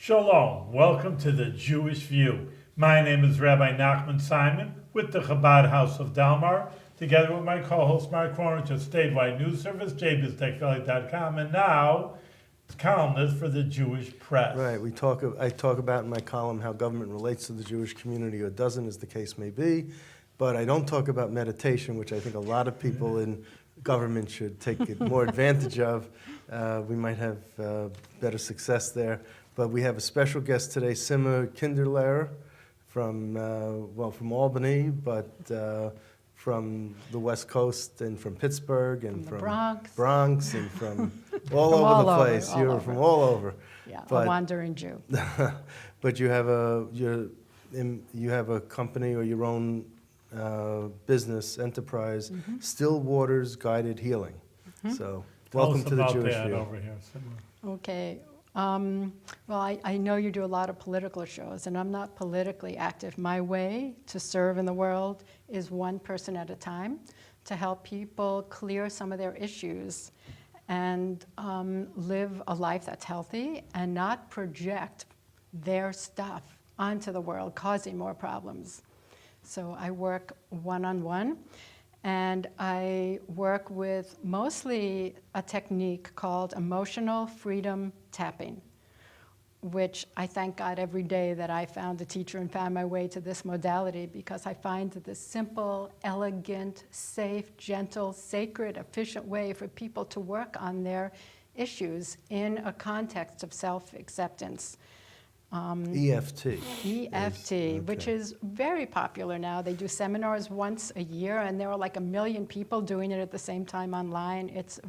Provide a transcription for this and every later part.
Shalom, welcome to the Jewish View. My name is Rabbi Nachman Simon with the Chabad House of Dalmar, together with my co-host Mark Warren of Statewide News Service, jbiztechvalley.com, and now columnist for the Jewish Press. Right, I talk about in my column how government relates to the Jewish community, or doesn't, as the case may be, but I don't talk about meditation, which I think a lot of people in government should take more advantage of. We might have better success there. But we have a special guest today, Simma Kinderlehrer, from Albany, but from the West Coast and from Pittsburgh and from from the Bronx and from all over the place. You're from all over. Yeah, but, a wandering Jew. But you have a company or your own business enterprise, Still Waters Guided Healing. So welcome to the Jewish View. Over here, Simma. Okay. Well, I know you do a lot of political shows, and I'm not politically active. My way to serve in the world is one person at a time, to help people clear some of their issues and live a life that's healthy and not project their stuff onto the world, causing more problems. So I work one-on-one, and I work with mostly a technique called emotional freedom tapping, which I thank God every day that I found a teacher and found my way to this modality, because I find that this simple, elegant, safe, gentle, sacred, efficient way for people to work on their issues in a context of self-acceptance. EFT. EFT, which is very popular now. They do seminars once a year, and there are like 1 million people doing it at the same time online. It's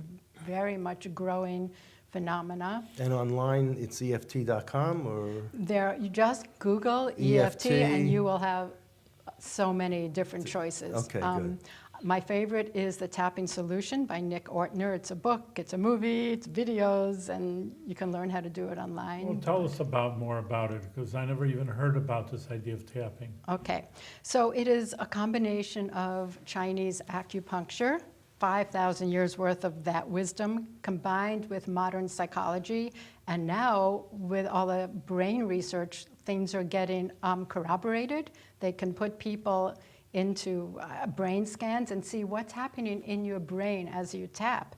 very much a growing phenomena. And online, it's EFT.com or? You just Google EFT and you will have so many different choices. Okay, good. My favorite is The Tapping Solution by Nick Ortner. It's a book, it's a movie, it's videos, and you can learn how to do it online. Well, tell us more about it, because I never even heard about this idea of tapping. Okay, so it is a combination of Chinese acupuncture, 5,000 years worth of that wisdom, combined with modern psychology, and now with all the brain research, things are getting corroborated. They can put people into brain scans and see what's happening in your brain as you tap.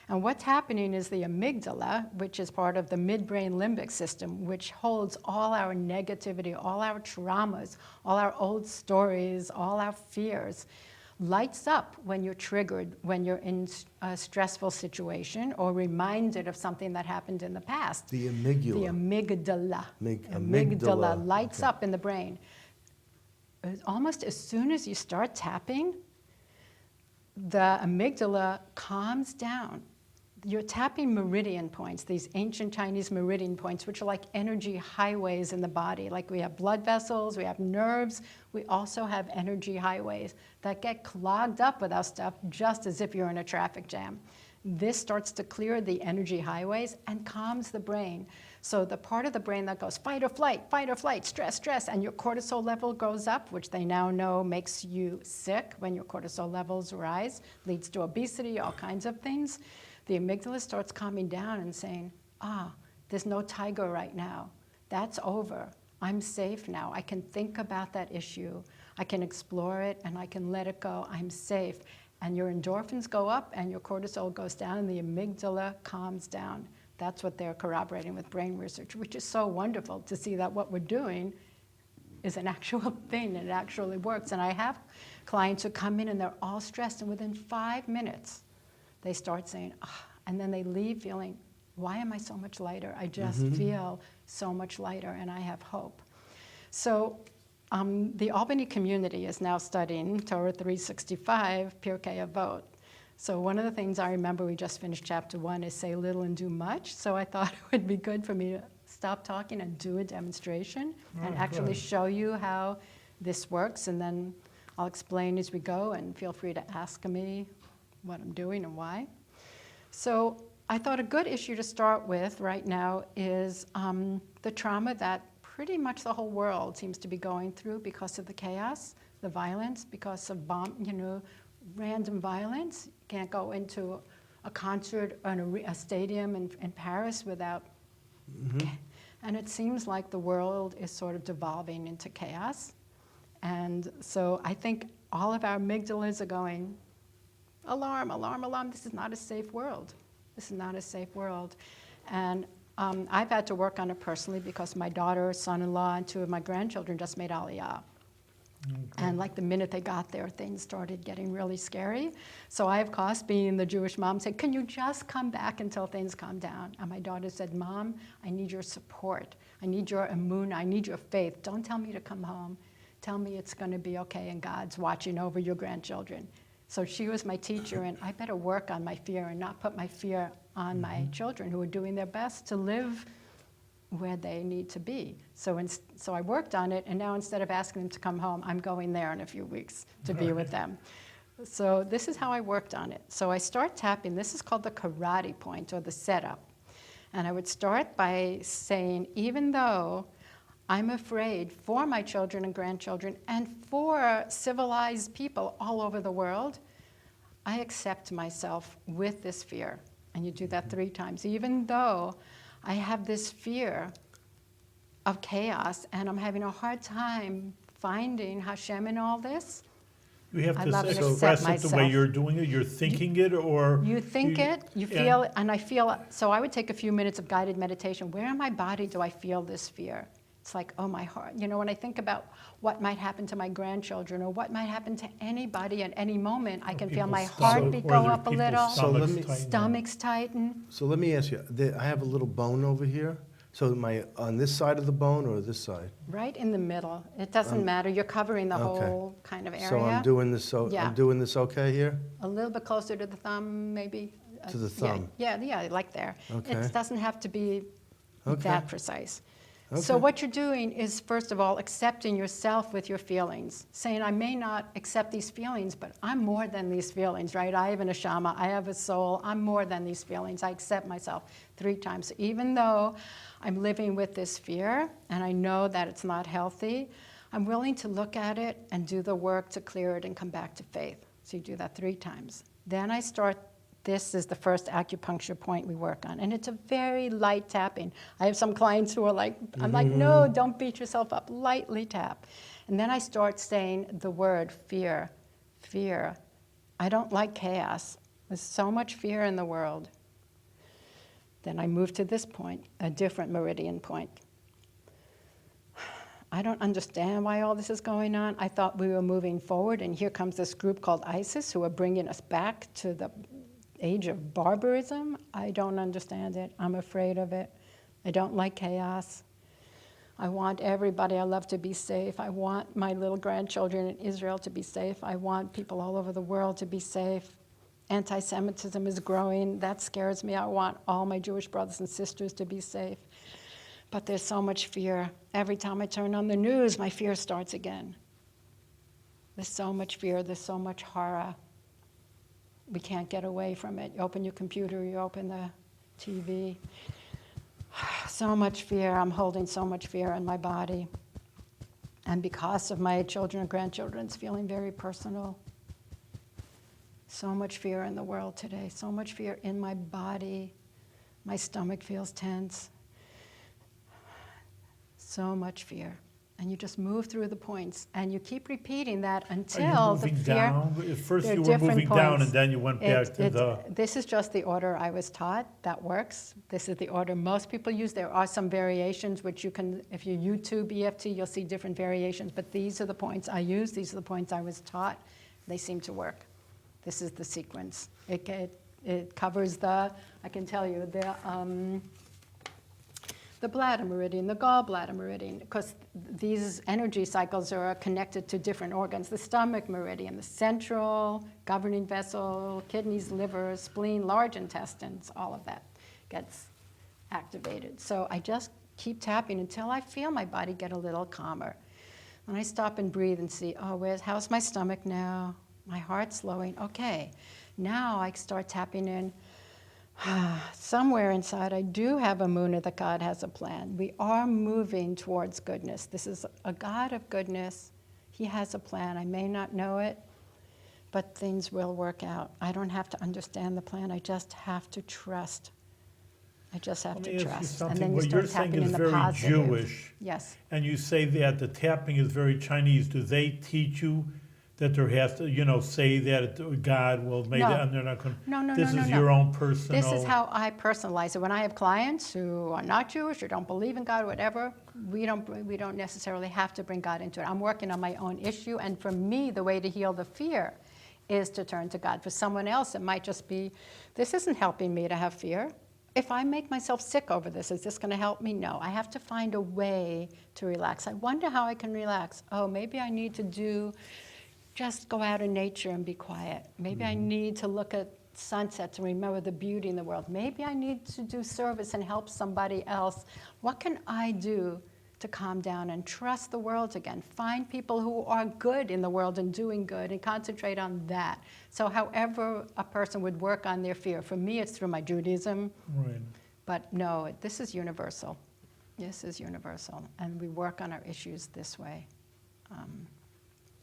And what's happening is the amygdala, which is part of the midbrain limbic system, which holds all our negativity, all our traumas, all our old stories, all our fears, lights up when you're triggered, when you're in a stressful situation or reminded of something that happened in the past. The amygdala. The amygdala. Amygdala lights up in the brain. Almost as soon as you start tapping, the amygdala calms down. You're tapping meridian points, these ancient Chinese meridian points, which are like energy highways in the body. Like we have blood vessels, we have nerves, we also have energy highways that get clogged up with our stuff, just as if you're in a traffic jam. This starts to clear the energy highways and calms the brain. So the part of the brain that goes fight or flight, stress, stress, and your cortisol level goes up, which they now know makes you sick when your cortisol levels rise, leads to obesity, all kinds of things. The amygdala starts calming down and saying, there's no tiger right now. That's over. I'm safe now. I can think about that issue. I can explore it and I can let it go. I'm safe. And your endorphins go up and your cortisol goes down and the amygdala calms down. That's what they're corroborating with brain research, which is so wonderful to see that what we're doing is an actual thing and it actually works. And I have clients who come in and they're all stressed, and within 5 minutes, they start saying, and then they leave feeling, why am I so much lighter? I just feel so much lighter and I have hope. So the Albany community is now studying Torah 365, Pirkei Avot. So one of the things I remember, we just finished chapter 1, is say little and do much. So I thought it would be good for me to stop talking and do a demonstration and actually show you how this works. And then I'll explain as we go, and feel free to ask me what I'm doing and why. So I thought a good issue to start with right now is the trauma that pretty much the whole world seems to be going through because of the chaos, the violence, because of random violence. You can't go into a concert or a stadium in Paris without And it seems like the world is sort of devolving into chaos. And so I think all of our amygdalas are going, alarm, alarm, alarm, this is not a safe world. This is not a safe world. And I've had to work on it personally because my daughter, son-in-law, and 2 of my grandchildren just made Aliyah. And like the minute they got there, things started getting really scary. So I, of course, being the Jewish mom, said, can you just come back until things calm down? And my daughter said, Mom, I need your support. I need your emunah. I need your faith. Don't tell me to come home. Tell me it's going to be okay and God's watching over your grandchildren. So she was my teacher, and I better work on my fear and not put my fear on my children who are doing their best to live where they need to be. So I worked on it, and now instead of asking them to come home, I'm going there in a few weeks to be with them. So this is how I worked on it. So I start tapping. This is called the karate point, or the setup. And I would start by saying, even though I'm afraid for my children and grandchildren and for civilized people all over the world, I accept myself with this fear. And you do that 3 times. Even though I have this fear of chaos and I'm having a hard time finding Hashem in all this, You have I to love and express accept it the way myself. you're doing it, you're thinking it, or... you think it, you and- feel it, and I feel, so I would take a few minutes of guided meditation. Where in my body do I feel this fear? It's like, oh, my heart. You know, when I think about what might happen to my grandchildren or what might happen to anybody at any moment, I can feel my People's stomach- heartbeat or go their up a people's little, So let me- tighten up. stomachs tighten. So let me ask you, I have a little bone over here. So on this side of the bone or this side? Right in the middle. It doesn't matter. You're covering the okay. whole kind of area. So I'm doing this. Yeah. I'm doing this okay here. A little bit closer to the thumb, maybe. To the Yeah, thumb. Yeah, like there. Okay. It doesn't have to be Okay. that precise. So Okay. what you're doing is, first of all, accepting yourself with your feelings. Saying, I may not accept these feelings, but I'm more than these feelings, right? I have an neshama, I have a soul, I'm more than these feelings. I accept myself 3 times. So even though I'm living with this fear, and I know that it's not healthy, I'm willing to look at it and do the work to clear it and come back to faith. So you do that 3 times. Then I start. This is the first acupuncture point we work on. And it's a very light tapping. I have some clients who are like, I'm like, no, don't beat yourself up. Lightly tap. And then I start saying the word fear, fear. I don't like chaos. There's so much fear in the world. Then I move to this point, a different meridian point. I don't understand why all this is going on. I thought we were moving forward, and here comes this group called ISIS who are bringing us back to the age of barbarism. I don't understand it. I'm afraid of it. I don't like chaos. I want everybody I love to be safe. I want my little grandchildren in Israel to be safe. I want people all over the world to be safe. Anti-Semitism is growing. That scares me. I want all my Jewish brothers and sisters to be safe. But there's so much fear. Every time I turn on the news, my fear starts again. There's so much fear. There's so much horror. We can't get away from it. You open your computer, you open the TV. So much fear. I'm holding so much fear in my body. And because of my children and grandchildren, it's feeling very personal. So much fear in the world today. So much fear in my body. My stomach feels tense. So much fear. And you just move through the points, and you keep repeating that Are until you the moving fear. down? At first They're you were different moving down, points. and then you went back to the... This is just the order I was taught. That works. This is the order most people use. There are some variations, which you can, if you YouTube EFT, you'll see different variations. But these are the points I use. These are the points I was taught. They seem to work. This is the sequence. It covers the, I can tell you, the bladder meridian, the gallbladder meridian, because these energy cycles are connected to different organs. The stomach meridian, the central governing vessel, kidneys, liver, spleen, large intestines, all of that gets activated. So I just keep tapping until I feel my body get a little calmer. And I stop and breathe and see, oh, how's my stomach now? My heart's slowing. Okay, now I start tapping in. Somewhere inside, I do have a emunah that God has a plan. We are moving towards goodness. This is a God of goodness. He has a plan. I may not know it, but things will work out. I don't have to understand the plan. I just have to trust I just have Let to me ask you trust. And something. then you What you're start saying tapping is in the very positive. Jewish, Yes. and you say that the tapping is very Chinese. Do they teach you that there has to, say that God will make it, No. and they're not going? No. This is your own personal. This is how I personalize it. When I have clients who are not Jewish or don't believe in God or whatever, we don't necessarily have to bring God into it. I'm working on my own issue, and for me, the way to heal the fear is to turn to God. For someone else, it might just be, this isn't helping me to have fear. If I make myself sick over this, is this going to help me? No. I have to find a way to relax. I wonder how I can relax. Oh, maybe I need to just go out in nature and be quiet. Maybe I need to look at sunsets and remember the beauty in the world. Maybe I need to do service and help somebody else. What can I do to calm down and trust the world again? Find people who are good in the world and doing good and concentrate on that. So however a person would work on their fear, for me it's through my Judaism, Right. but no, this is universal. This is universal, and we work on our issues this way.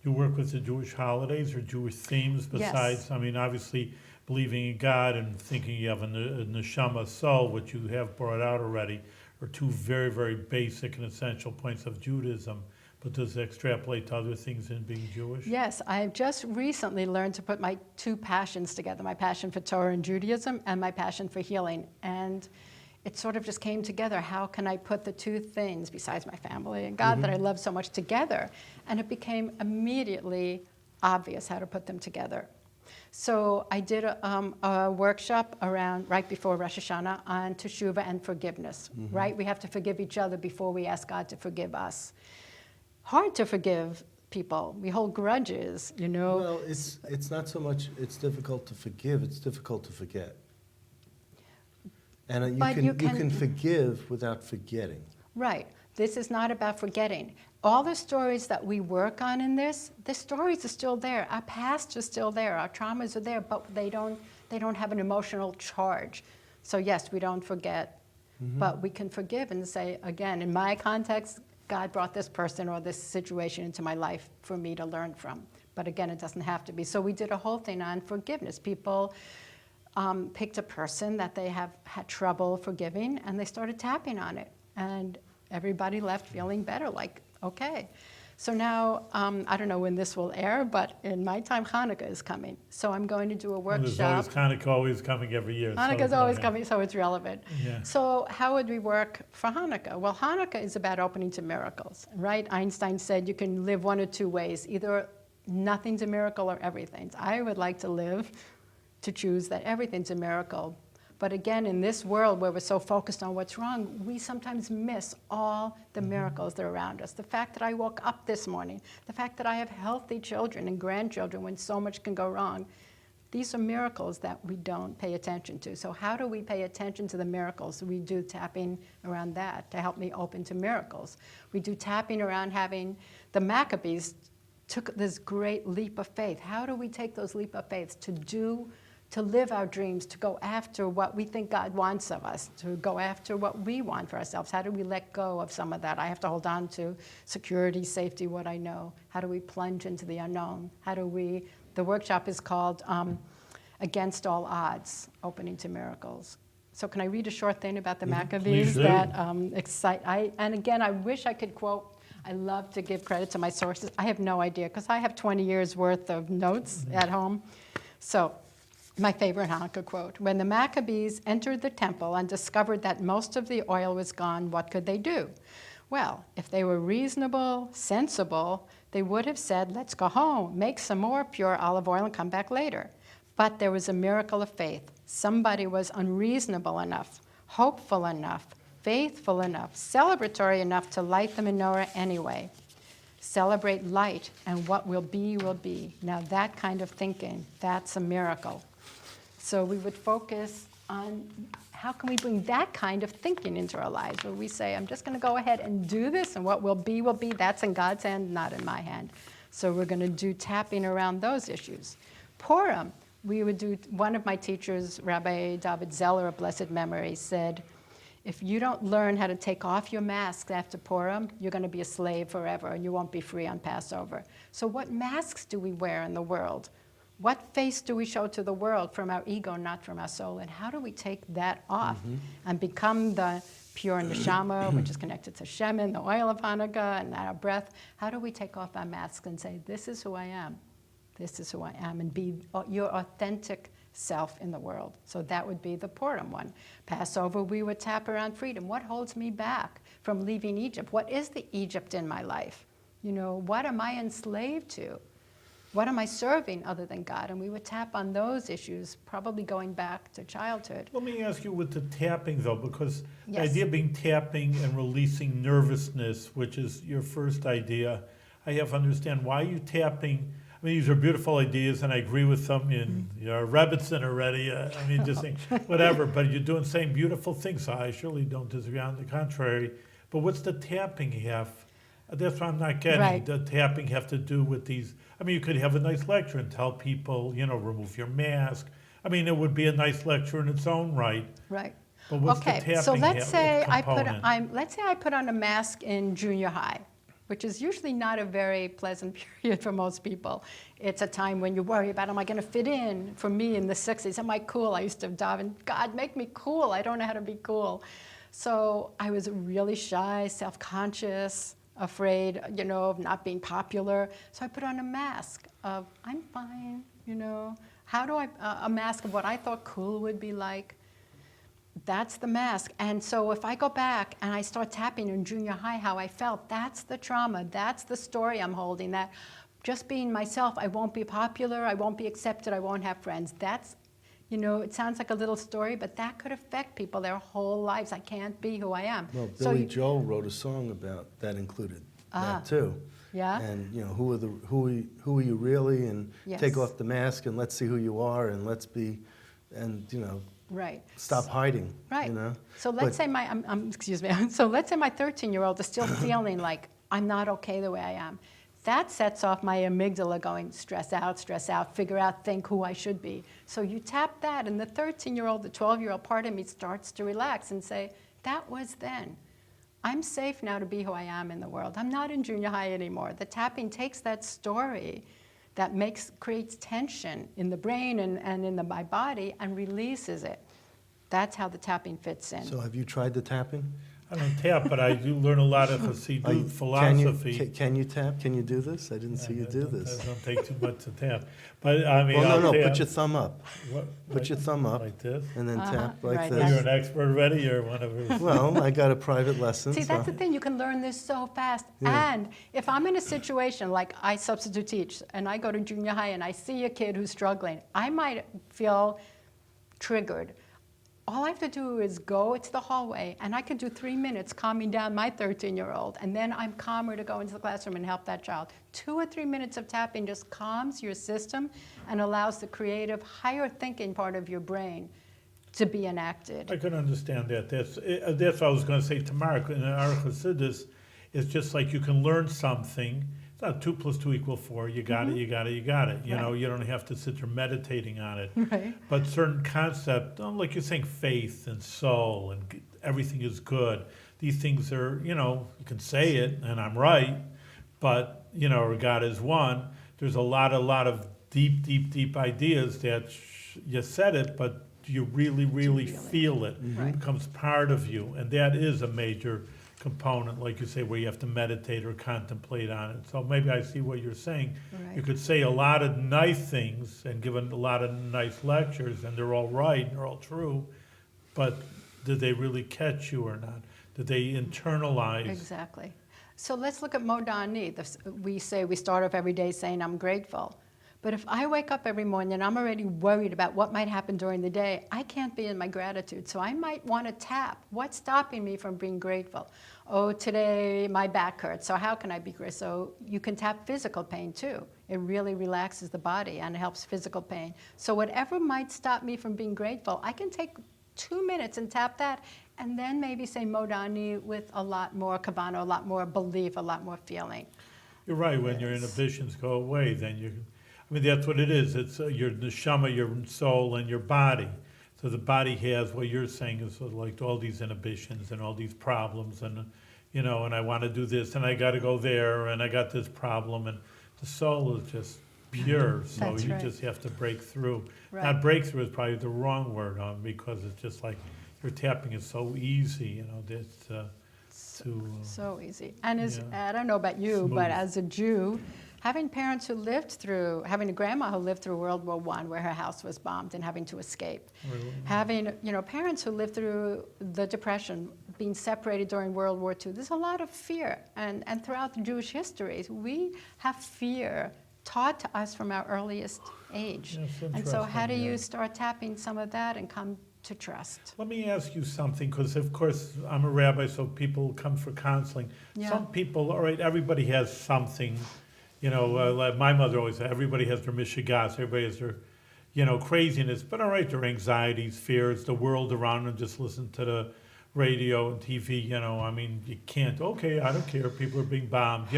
You work with the Jewish holidays or Jewish themes besides, Yes. I mean, obviously believing in God and thinking you have a neshama soul, which you have brought out already, are two very, very basic and essential points of Judaism. But does it extrapolate to other things in being Jewish? Yes, I've just recently learned to put my two passions together, my passion for Torah and Judaism and my passion for healing. And it sort of just came together. How can I put the two things, besides my family and God that I love so much, together? And it became immediately obvious how to put them together. So I did a workshop right before Rosh Hashanah on Teshuvah and forgiveness, right? We have to forgive each other before we ask God to forgive us. Hard to forgive people. We hold grudges, Well, it's not so much, it's difficult to forgive, it's difficult to forget. And you can forgive without forgetting. Right. This is not about forgetting. All the stories that we work on in this, the stories are still there. Our past is still there. Our traumas are there, but they don't have an emotional charge. So yes, we don't forget, but we can forgive and say, again, in my context, God brought this person or this situation into my life for me to learn from. But again, it doesn't have to be. So we did a whole thing on forgiveness. People picked a person that they have had trouble forgiving, and they started tapping on it. And everybody left feeling better, like, okay. So now, I don't know when this will air, but in my time, Hanukkah is coming. So I'm going to do a workshop. There's Hanukkah always coming every year. Hanukkah's always coming, so it's relevant. Yeah. So how would we work for Hanukkah? Well, Hanukkah is about opening to miracles, right? Einstein said you can live one of two ways, either nothing's a miracle or everything's. I would like to choose that everything's a miracle. But again, in this world where we're so focused on what's wrong, we sometimes miss all the miracles that are around us. The fact that I woke up this morning, the fact that I have healthy children and grandchildren when so much can go wrong, these are miracles that we don't pay attention to. So how do we pay attention to the miracles? We do tapping around that to help me open to miracles. We do tapping around having the Maccabees took this great leap of faith. How do we take those leap of faith to live our dreams, to go after what we think God wants of us, to go after what we want for ourselves? How do we let go of some of that? I have to hold on to security, safety, what I know. How do we plunge into the unknown? The workshop is called Against All Odds, Opening to Miracles. So can I read a short thing about the Maccabees that excite? And again, I wish I could quote. I love to give credit to my sources. I have no idea, because I have 20 years worth of notes at home. So, my favorite Hanukkah quote: when the Maccabees entered the temple and discovered that most of the oil was gone, what could they do? Well, if they were reasonable, sensible, they would have said, let's go home, make some more pure olive oil and come back later. But there was a miracle of faith. Somebody was unreasonable enough, hopeful enough, faithful enough, celebratory enough to light the menorah anyway. Celebrate light, and what will be, will be. Now that kind of thinking, that's a miracle. So we would focus on how can we bring that kind of thinking into our lives, where we say, I'm just going to go ahead and do this, and what will be, that's in God's hand, not in my hand. So we're going to do tapping around those issues. Purim, we would do, one of my teachers, Rabbi David Zeller of blessed memory, said, if you don't learn how to take off your masks after Purim, you're going to be a slave forever, and you won't be free on Passover. So what masks do we wear in the world? What face do we show to the world from our ego, not from our soul? And how do we take that off and become the pure neshama, which is connected to Shemin, the oil of Hanukkah, and our breath? How do we take off our masks and say, this is who I am, this is who I am, and be your authentic self in the world? So that would be the Purim one. Passover, we would tap around freedom. What holds me back from leaving Egypt? What is the Egypt in my life? You know, what am I enslaved to? What am I serving other than God? And we would tap on those issues, probably going back to childhood. Let me ask you with the tapping, though, because the Yes. idea being tapping and releasing nervousness, which is your first idea, I have to understand why you tapping. I mean, these are beautiful ideas, and I agree with them. You're a Rebbitzin already. I mean, just think, whatever, but you're saying beautiful things, so I surely don't disagree. On the contrary. But what's the tapping have? That's what I'm not getting. Right. The tapping have to do with these. I mean, you could have a nice lecture and tell people, remove your mask. I mean, it would be a nice lecture in its own right. Right. But what's the Okay, tapping so let's say component? I put on a mask in junior high, which is usually not a very pleasant period for most people. It's a time when you worry about, am I going to fit in? For me in the 60s, am I cool? I used to daven, God, make me cool. I don't know how to be cool. So I was really shy, self-conscious, afraid, of not being popular. So I put on a mask of, I'm fine, How do a mask of what I thought cool would be like. That's the mask. And so if I go back and I start tapping in junior high how I felt, that's the trauma, that's the story I'm holding, that just being myself, I won't be popular, I won't be accepted, I won't have friends. That's, it sounds like a little story, but that could affect people their whole lives. I can't be who I am. Well, So Billy Joel wrote a song about that included that too. Yeah? And who are you really? And Yes. take off the mask and let's see who you are and let's be, and Right. stop hiding. Right. So But- let's say excuse me. So let's say my 13-year-old is still feeling like I'm not okay the way I am. That sets off my amygdala going stress out, figure out, think who I should be. So you tap that, and the 13-year-old, the 12-year-old part of me starts to relax and say, that was then. I'm safe now to be who I am in the world. I'm not in junior high anymore. The tapping takes that story that creates tension in the brain and in my body and releases it. That's how the tapping fits in. So have you tried the tapping? I don't tap, but I do learn a lot of Hasidut philosophy. Can you tap? Can you do this? I didn't see you do It this. doesn't take too much to tap. But I mean, Well, I'll no, tap. put your thumb up. What, Put your thumb up like this. and then tap like right, this. that's- You're an expert already, or one of us? Well, I got a private lesson. See, so- that's the thing. You can learn this so fast. Yeah. And if I'm in a situation like I substitute teach and I go to junior high and I see a kid who's struggling, I might feel triggered. All I have to do is go to the hallway, and I can do 3 minutes calming down my 13-year-old, and then I'm calmer to go into the classroom and help that child. 2 or 3 minutes of tapping just calms your system and allows the creative, higher thinking part of your brain to be enacted. I can understand that. That's what I was going to say to Mark. In our Hasidus, it's just like you can learn something. It's not 2 + 2 = 4. You got it, you got it, you got it. You know, Right. you don't have to sit there meditating on it. Right. But certain concepts, like you're saying, faith and soul and everything is good. These things are, you can say it, and I'm right, but, or God is one. There's a lot of deep ideas that you said it, but you really feel it. Right. It becomes part of you, and that is a major component, like you say, where you have to meditate or contemplate on it. So maybe I see what you're saying. Right. You could say a lot of nice things and give a lot of nice lectures, and they're all right and they're all true, but did they really catch you or not? Did they internalize? Exactly. So let's look at Modeon. We say we start off every day saying, I'm grateful. But if I wake up every morning and I'm already worried about what might happen during the day, I can't be in my gratitude. So I might want to tap. What's stopping me from being grateful? Oh, today my back hurts, so how can I be grateful? So you can tap physical pain too. It really relaxes the body and it helps physical pain. So whatever might stop me from being grateful, I can take 2 minutes and tap that, and then maybe say Modani with a lot more kavana, a lot more belief, a lot more feeling. You're right, when your inhibitions go away, then that's what it is. It's your neshama, your soul, and your body. So the body has, what you're saying is sort of like all these inhibitions and all these problems, and and I want to do this, and I got to go there, and I got this problem, and the soul is just pure, so That's you right. just have to break through. Right. Not breakthrough is probably the wrong word, because it's just like your tapping is so easy, So easy. And yeah. I don't know about you, but Smooth. as a Jew, having parents who lived through, having a grandma who lived through World War I, where her house was bombed and having to escape, having parents who lived through the Depression, being separated during World War II, there's a lot of fear. And throughout the Jewish history, we have fear taught to us from our earliest age. Yes, And so how do interesting, you yeah. start tapping some of that and come to trust? Let me ask you something, because of course I'm a rabbi, so people come for counseling. Yeah. Some people, all right, everybody has something, like my mother always said, everybody has their mishigas, everybody has their, craziness, but all right, their anxieties, fears, the world around them, just listen to the radio and TV, you can't, okay, I don't care, people are being bombed,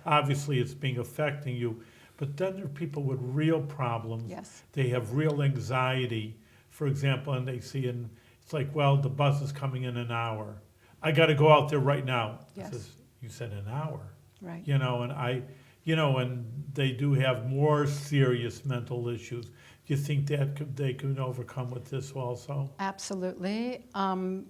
obviously it's affecting you. But then there are people with real problems. Yes. They have real anxiety, for example, and they see, and it's like, well, the bus is coming in an hour. I got to go out there right now. Yes. You said an hour. Right. And they do have more serious mental issues. Do you think that they could overcome with this also? Absolutely.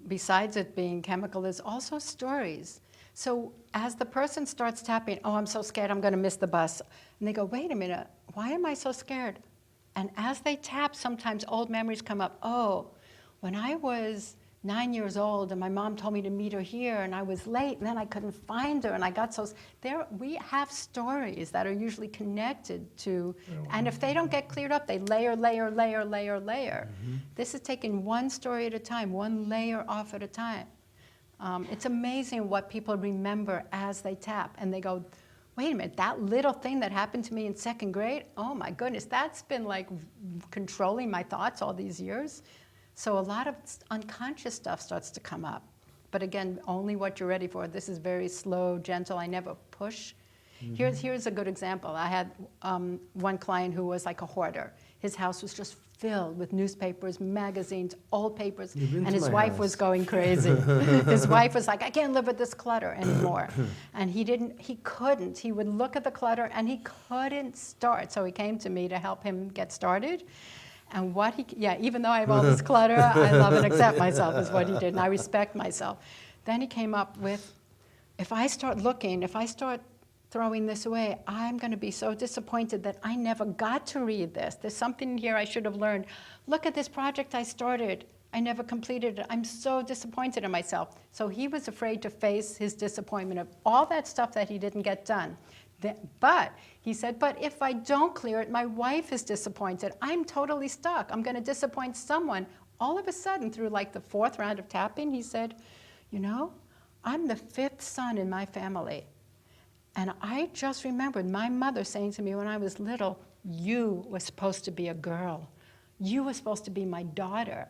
Besides it being chemical, there's also stories. So as the person starts tapping, oh, I'm so scared, I'm going to miss the bus. And they go, wait a minute, why am I so scared? And as they tap, sometimes old memories come up. Oh, when I was 9 years old and my mom told me to meet her here and I was late and then I couldn't find her and I got so... We have stories that are usually connected to... And if they don't get cleared up, they layer. This is taking one story at a time, one layer off at a time. It's amazing what people remember as they tap, and they go, wait a minute, that little thing that happened to me in second grade, oh my goodness, that's been like controlling my thoughts all these years. So a lot of unconscious stuff starts to come up. But again, only what you're ready for. This is very slow, gentle, I never push. Here's a good example. I had one client who was like a hoarder. His house was just filled with newspapers, magazines, old papers, and his wife was going crazy. His wife was like, I can't live with this clutter anymore. And he couldn't. He would look at the clutter and he couldn't start. So he came to me to help him get started. And even though I have all this clutter, I love and accept myself is what he did, and I respect myself. Then he came up with, if I start throwing this away, I'm going to be so disappointed that I never got to read this. There's something here I should have learned. Look at this project I started. I never completed it. I'm so disappointed in myself. So he was afraid to face his disappointment of all that stuff that he didn't get done. But he said, but if I don't clear it, my wife is disappointed. I'm totally stuck. I'm going to disappoint someone. All of a sudden, through like the fourth round of tapping, he said, I'm the fifth son in my family. And I just remembered my mother saying to me when I was little, you were supposed to be a girl. You were supposed to be my daughter.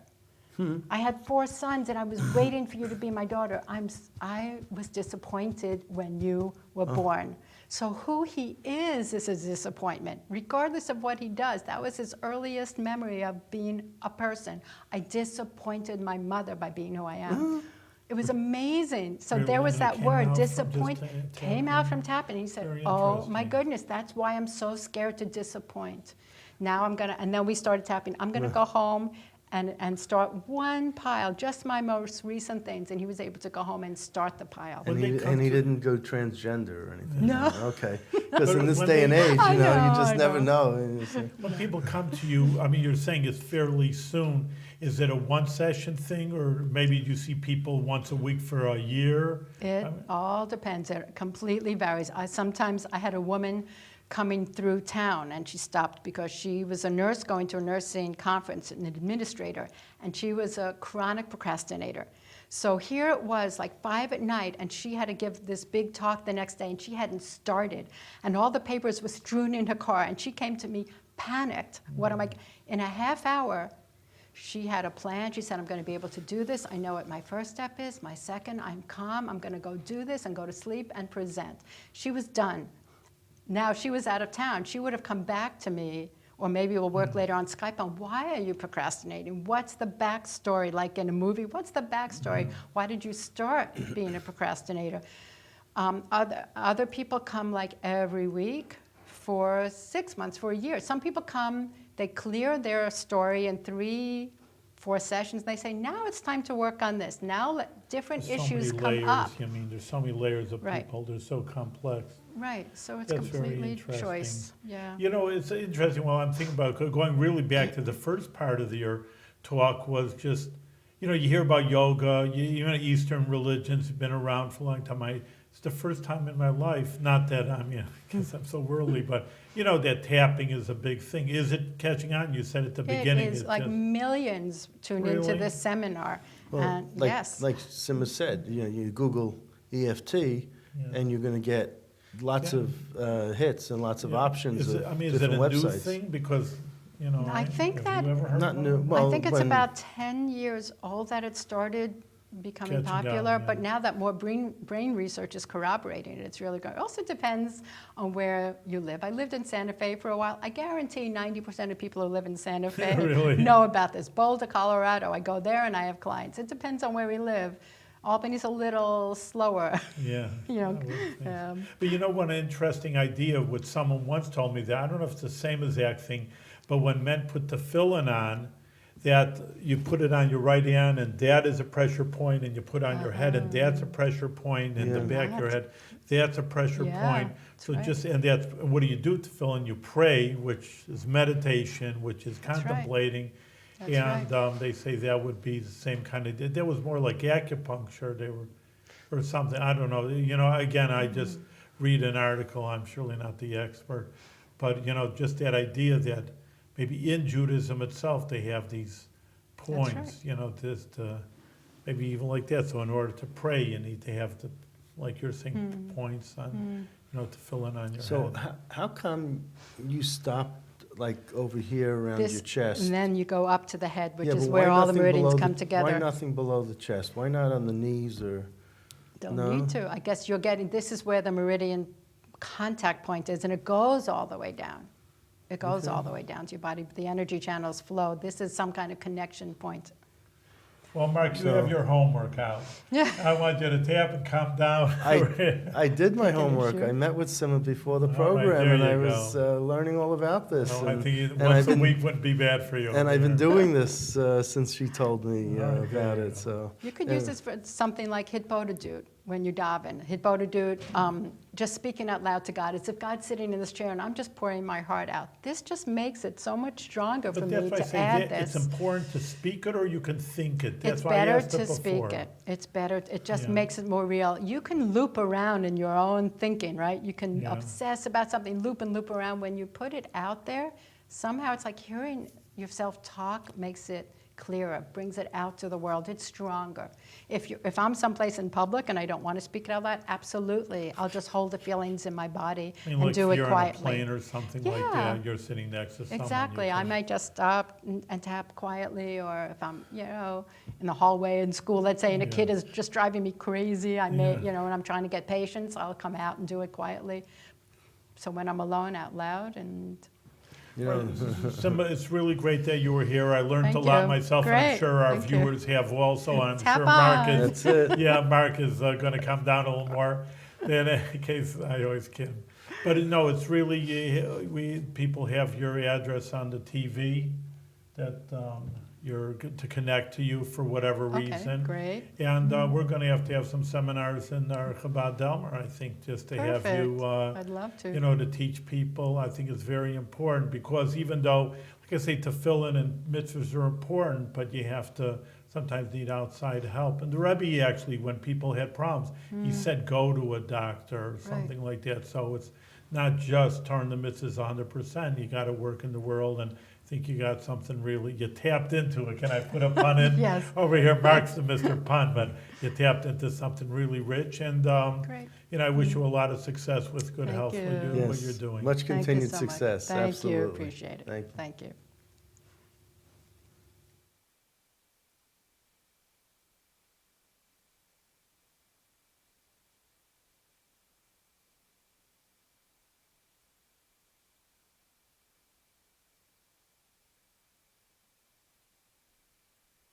I had 4 sons and I was waiting for you to be my daughter. I was disappointed when you were born. So who he is a disappointment, regardless of what he does. That was his earliest memory of being a person. I disappointed my mother by being who I am. It was amazing. So there was that word, disappoint, came out from tapping. He said, oh my goodness, that's why I'm so scared to disappoint. Now and then we started tapping. I'm gonna go home and start one pile, just my most recent things. And he was able to go home and start the pile. And he didn't go transgender or anything? No. Okay. Because in this day and age, you just never know. When people come to you, you're saying it's fairly soon. Is it a one-session thing, or maybe you see people once a week for a year? It all depends. It completely varies. Sometimes I had a woman coming through town, and she stopped because she was a nurse going to a nursing conference, an administrator, and she was a chronic procrastinator. So here it was like 5 at night, and she had to give this big talk the next day, and she hadn't started, and all the papers were strewn in her car, and she came to me panicked. In a half hour, she had a plan. She said, I'm going to be able to do this. I know what my first step is. My second, I'm calm. I'm going to go do this and go to sleep and present. She was done. Now, she was out of town. She would have come back to me, or maybe we'll work later on Skype on why are you procrastinating? What's the backstory? Like in a movie, what's the backstory? Why did you start being a procrastinator? Other people come like every week for 6 months, for a year. Some people come, they clear their story in 3-4 sessions. They say, now it's time to work on this. Now let different There's issues so many come layers. up. I mean, there's so many layers of Right. people. They're so complex. Right, so it's That's very completely interesting. choice. Yeah. You know, it's interesting. Well, I'm thinking about going really back to the first part of your talk was just, you know, you hear about yoga, you know, Eastern religions have been around for a long time. It's the first time in my life, not that I'm, you know, because I'm so worldly, but, you know, that tapping is a big thing. Is it catching on? You said at the beginning. It is it's like just, millions tune into Really? this seminar. Well, And like, yes. like Simma said, you know, you Google EFT, and you're going to get lots Yeah. of hits and lots of yeah. options Is of it, I mean, is it different a new websites. thing? Because, you know, I think have that- you ever heard Not about new. it? Well, I think it's when- about 10 years old that it started becoming Catching on, popular, yeah. but now that more brain research is corroborating it, it's really good. It also depends on where you live. I lived in Santa Fe for a while. I guarantee 90% of people who live in Santa Fe Really? know about this. Boulder, Colorado, I go there and I have clients. It depends on where we live. Albany's a little slower. Yeah. You know, I would think. um, But you know, one interesting idea, what someone once told me that, I don't know if it's the same exact thing, but when men put the fill-in on, that you put it on your right hand and that is a pressure point, and you put on your head and that's a pressure point, and the Yeah. back of your head, that's a pressure Yeah, point. that's So right. just, and that's, what do you do to fill in? You pray, which is meditation, which is That's right. contemplating. That's And right. they say that would be the same kind of, that was more like acupuncture, they were, or something, I don't know. You know, again, I just read an article, I'm surely not the expert. But, you know, just that idea that maybe in Judaism itself, they have these right. points, you know, just maybe even like that. So in order to pray, you need to have the, like you're saying, points on, you know, to fill in on your So head. how come you stopped like over here around this, your chest? and then you go up to the head, which Yeah, is but where why all the nothing meridians below come Why together. nothing below the chest? Why not on the knees or? Don't No? need to. I guess you're getting, this is where the meridian contact point is, and it goes all the way down. It goes all the way down to your body. The energy channels flow. This is some kind of connection point. Well, Mark, you So- have your homework out. Yeah. I want you to tap and calm down. I did my Taking a homework. shoe. I met with Simma before the All right, program, there and you I was go. learning all about this. No, I and- think and once I've a been- week wouldn't be bad for you. And I've been Yeah. doing this since she told me All right, there about you it. go. So You could yeah. use this for something like Hitbodedut when you daven. Hitbodedut, just speaking out loud to God. It's if God's sitting in this chair and I'm just pouring my heart out. This just makes it so much stronger for But me that's why I to say add that this. it's important to speak it or you can think it. That's It's why I better asked it to before. speak it. It's better. It just Yeah. makes it more real. You can loop around in your own thinking, right? You can Yeah. obsess about something, loop and loop around. When you put it out there, somehow it's like hearing yourself talk makes it clearer, brings it out to the world. It's stronger. If I'm someplace in public and I don't want to speak it out loud, absolutely, I'll just hold the feelings in my body I mean, and like do if it you're quietly. on a plane or something like Yeah. that, you're sitting next to someone. Exactly. you I can- might just stop and tap quietly, or if I'm, you know, in the hallway in school, let's say, and a Yeah. kid is just driving me crazy, I may, Yeah. you know, and I'm trying to get patience, I'll come out and do it quietly. So when I'm alone, out loud, and You know, Simba, it's really great that you were here. I learned Thank a lot you. myself, and I'm Great. sure our Thank you. viewers have also. And I'm Tap sure Mark on. is. That's it. Yeah, Mark is going to come down a little more. Then, in case I always kid. But no, it's really people have your address on the TV that you're good to connect to you for whatever okay, reason. great. And we're going to have some seminars in our Chabad Delmar, I think, just to have Perfect. you. I'd love to. You know, to teach people. I think it's very important because even though, like I say, tefillin and mitzvahs are important, but you have to sometimes need outside help. And the Rebbe actually, when people had problems, he said go to a doctor or something like that. So it's not just turn the mitzvahs 100%. You got to work in the world, and I think you got something really, you tapped into it. Can I put a pun in? Yes. Over here, Mark's the Mr. Pun, but you tapped into something really rich. And Great. you know, I wish you a lot of success with good Thank health for you. what yes, you're doing. much Thank you continued so much. success. Thank Absolutely. you. Appreciate it. Thank you. Thank you.